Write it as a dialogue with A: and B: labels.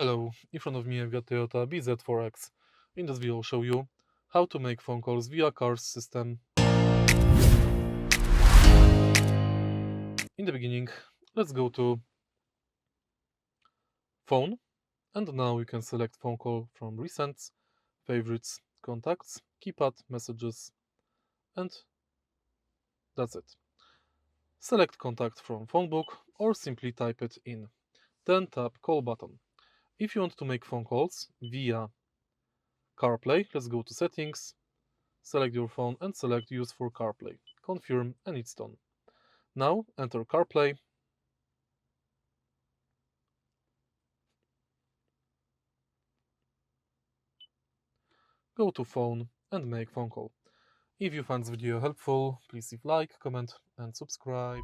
A: Hello, in front of me I've got Toyota BZ4X. In this video I'll show you how to make phone calls via car's system. In the beginning, let's go to phone, and now you can select phone call from recents, favorites, contacts, keypad, messages, and that's it. Select contact from phonebook or simply type it in. Then tap call button. If you want to make phone calls via CarPlay, let's go to settings, select your phone and select use for CarPlay. Confirm and it's done. Now enter CarPlay, go to phone and make phone call. If you find this video helpful, please leave like, comment and subscribe.